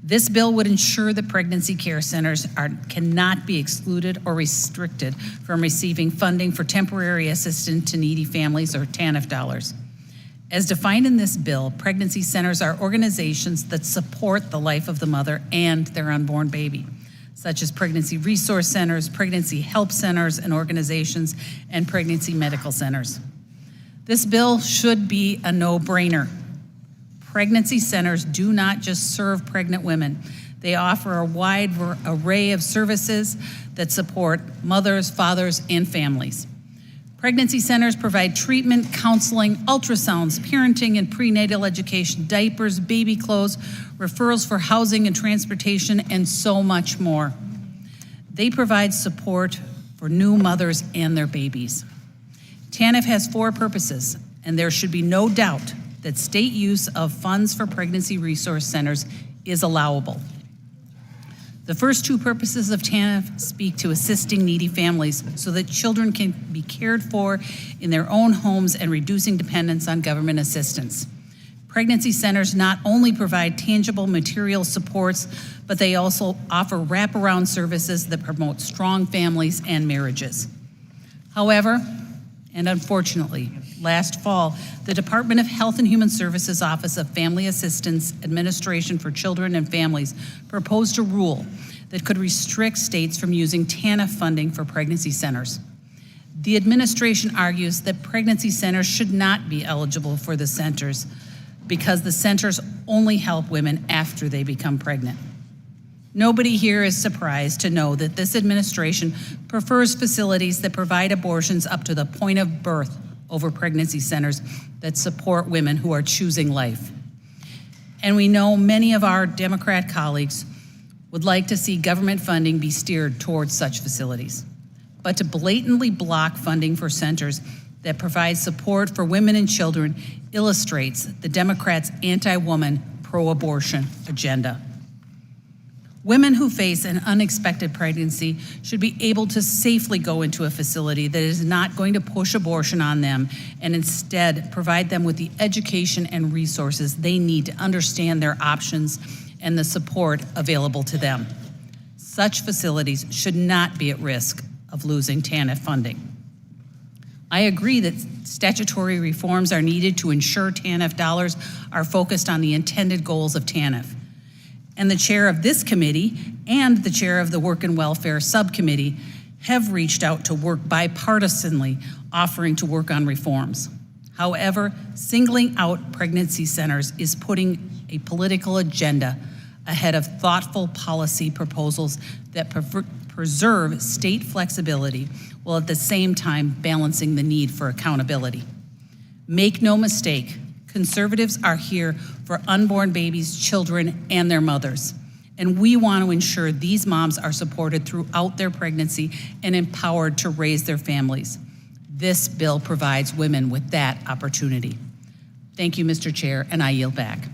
This bill would ensure that pregnancy care centers cannot be excluded or restricted from receiving funding for temporary assistance to needy families, or TANF dollars. As defined in this bill, pregnancy centers are organizations that support the life of the mother and their unborn baby, such as pregnancy resource centers, pregnancy help centers and organizations, and pregnancy medical centers. This bill should be a no-brainer. Pregnancy centers do not just serve pregnant women. They offer a wide array of services that support mothers, fathers, and families. Pregnancy centers provide treatment, counseling, ultrasounds, parenting and prenatal education, diapers, baby clothes, referrals for housing and transportation, and so much more. They provide support for new mothers and their babies. TANF has 4 purposes, and there should be no doubt that state use of funds for pregnancy resource centers is allowable. The first 2 purposes of TANF speak to assisting needy families so that children can be cared for in their own homes and reducing dependence on government assistance. Pregnancy centers not only provide tangible material supports, but they also offer wraparound services that promote strong families and marriages. However, and unfortunately, last fall, the Department of Health and Human Services Office of Family Assistance Administration for Children and Families proposed a rule that could restrict states from using TANF funding for pregnancy centers. The administration argues that pregnancy centers should not be eligible for the centers because the centers only help women after they become pregnant. Nobody here is surprised to know that this administration prefers facilities that provide abortions up to the point of birth over pregnancy centers that support women who are choosing life. And we know many of our Democrat colleagues would like to see government funding be steered towards such facilities. But to blatantly block funding for centers that provide support for women and children illustrates the Democrats' anti-woman, pro-abortion agenda. Women who face an unexpected pregnancy should be able to safely go into a facility that is not going to push abortion on them and instead provide them with the education and resources they need to understand their options and the support available to them. Such facilities should not be at risk of losing TANF funding. I agree that statutory reforms are needed to ensure TANF dollars are focused on the intended goals of TANF. And the chair of this committee and the chair of the Work and Welfare Subcommittee have reached out to work bipartisanly, offering to work on reforms. However, singling out pregnancy centers is putting a political agenda ahead of thoughtful policy proposals that preserve state flexibility while at the same time balancing the need for accountability. Make no mistake, conservatives are here for unborn babies, children, and their mothers. And we want to ensure these moms are supported throughout their pregnancy and empowered to raise their families. This bill provides women with that opportunity. Thank you, Mr. Chair, and I yield back.